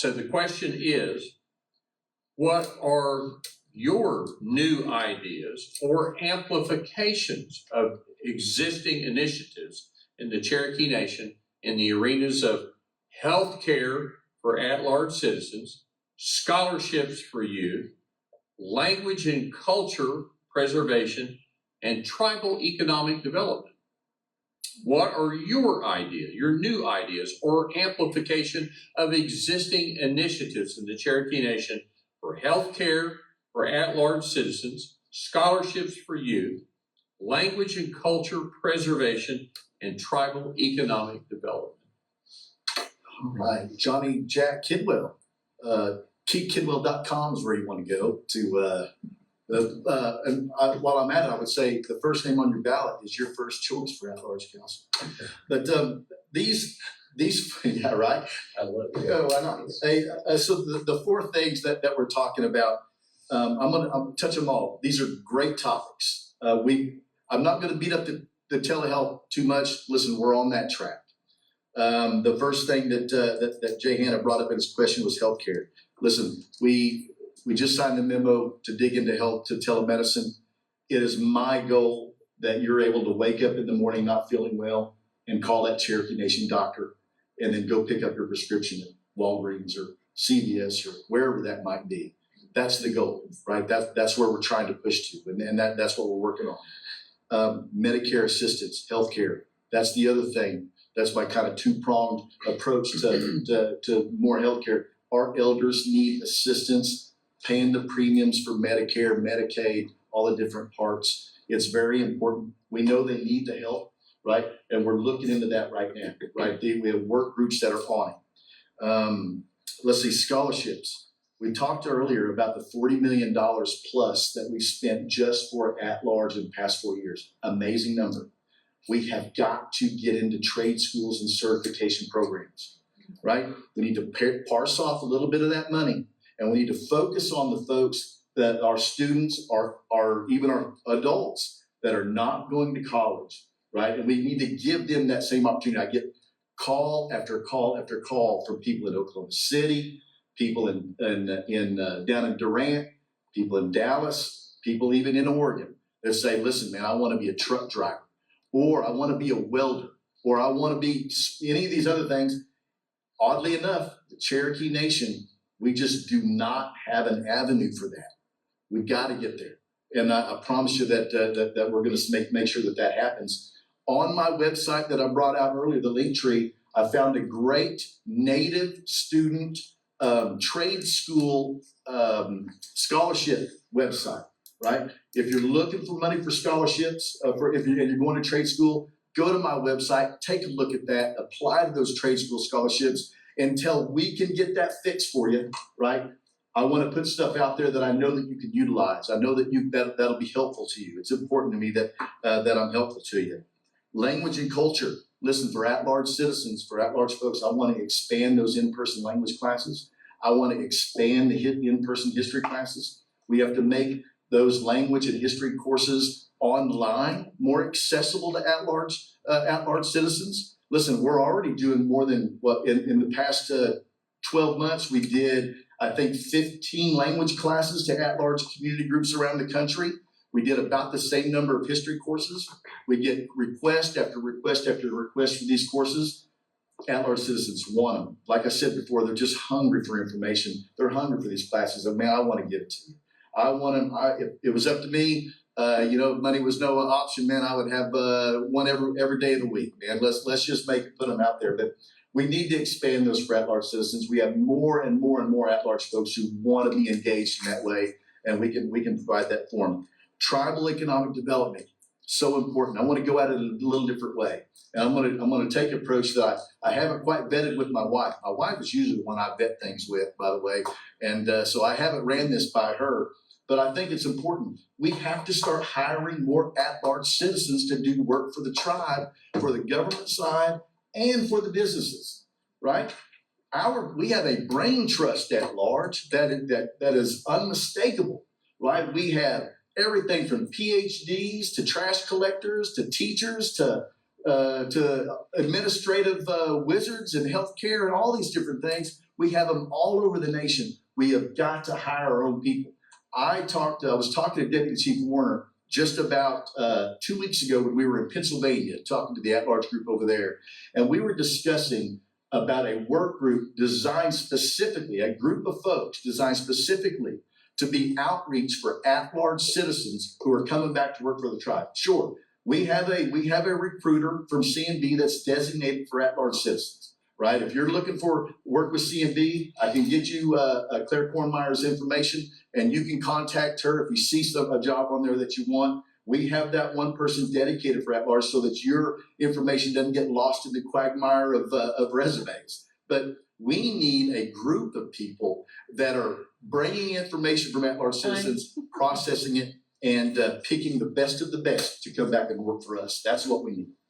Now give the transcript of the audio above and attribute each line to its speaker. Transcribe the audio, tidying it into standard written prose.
Speaker 1: So the question is, what are your new ideas or amplifications of existing initiatives in the Cherokee Nation in the arenas of health care for at-large citizens, scholarships for youth, language and culture preservation, and tribal economic development? What are your ideas, your new ideas, or amplification of existing initiatives in the Cherokee Nation for health care for at-large citizens, scholarships for youth, language and culture preservation, and tribal economic development?
Speaker 2: All right, Johnny Jack Kidwell. KeithKidwell.com is where you want to go to. While I'm at it, I would say the first name on your ballot is your first choice for at-large council. But these, yeah, right.
Speaker 3: I love it.
Speaker 2: Yeah, why not? Hey, so the four things that we're talking about, I'm gonna touch them all. These are great topics. I'm not gonna beat up the telehealth too much. Listen, we're on that track. The first thing that Jay Hanna brought up in his question was healthcare. Listen, we just signed the memo to dig into health, to telemedicine. It is my goal that you're able to wake up in the morning not feeling well and call that Cherokee Nation doctor and then go pick up your prescription at Walgreens or CVS or wherever that might be. That's the goal, right? That's where we're trying to push to, and that's what we're working on. Medicare assistance, healthcare. That's the other thing. That's my kind of two-pronged approach to more healthcare. Our elders need assistance paying the premiums for Medicare, Medicaid, all the different parts. It's very important. We know they need the help, right? And we're looking into that right now, right? We have work groups that are on it. Let's see, scholarships. We talked earlier about the $40 million plus that we spent just for at-large in the past 4 years. Amazing number. We have got to get into trade schools and certification programs, right? We need to parse off a little bit of that money, and we need to focus on the folks that our students are even our adults that are not going to college, right? And we need to give them that same opportunity. I get call after call after call from people in Oklahoma City, people down in Durant, people in Dallas, people even in Oregon that say, listen, man, I want to be a truck driver, or I want to be a welder, or I want to be any of these other things. Oddly enough, the Cherokee Nation, we just do not have an avenue for that. We've got to get there. And I promise you that we're going to make sure that happens. On my website that I brought out earlier, the link tree, I found a great Native student trade school scholarship website, right? If you're looking for money for scholarships, if you're going to trade school, go to my website, take a look at that, apply to those trade school scholarships until we can get that fixed for you, right? I want to put stuff out there that I know that you can utilize. I know that that'll be helpful to you. It's important to me that I'm helpful to you. Language and culture. Listen, for at-large citizens, for at-large folks, I want to expand those in-person language classes. I want to expand the in-person history classes. We have to make those language and history courses online more accessible to at-large citizens. Listen, we're already doing more than what in the past 12 months we did, I think, 15 language classes to at-large community groups around the country. We did about the same number of history courses. We get request after request after request for these courses. At-large citizens want them. Like I said before, they're just hungry for information. They're hungry for these classes. And man, I want to give it to you. I want them. If it was up to me, money was no option, man, I would have one every day of the week, man. Let's just put them out there. But we need to expand those for at-large citizens. We have more and more and more at-large folks who want to be engaged in that way, and we can provide that for them. Tribal economic development, so important. I want to go at it a little different way. And I'm going to take an approach that I haven't quite vetted with my wife. My wife is usually the one I vet things with, by the way. And so I haven't ran this by her. But I think it's important. We have to start hiring more at-large citizens to do work for the tribe, for the government side, and for the businesses, right? We have a brain trust at large that is unmistakable, right? We have everything from PhDs to trash collectors to teachers to administrative wizards in healthcare and all these different things. We have them all over the nation. We have got to hire our own people. I was talking to Deputy Chief Warner just about 2 weeks ago when we were in Pennsylvania talking to the at-large group over there, and we were discussing about a work group designed specifically, a group of folks designed specifically to be outreach for at-large citizens who are coming back to work for the tribe. Sure, we have a recruiter from C&B that's designated for at-large citizens, right? If you're looking for work with C&B, I can get you Claire Kornmeyer's information, and you can contact her if you see a job on there that you want. We have that one person dedicated for at-large so that your information doesn't get lost in the quagmire of resumes. But we need a group of people that are bringing information from at-large citizens, processing it, and picking the best of the best to come back and work for us. That's what we need.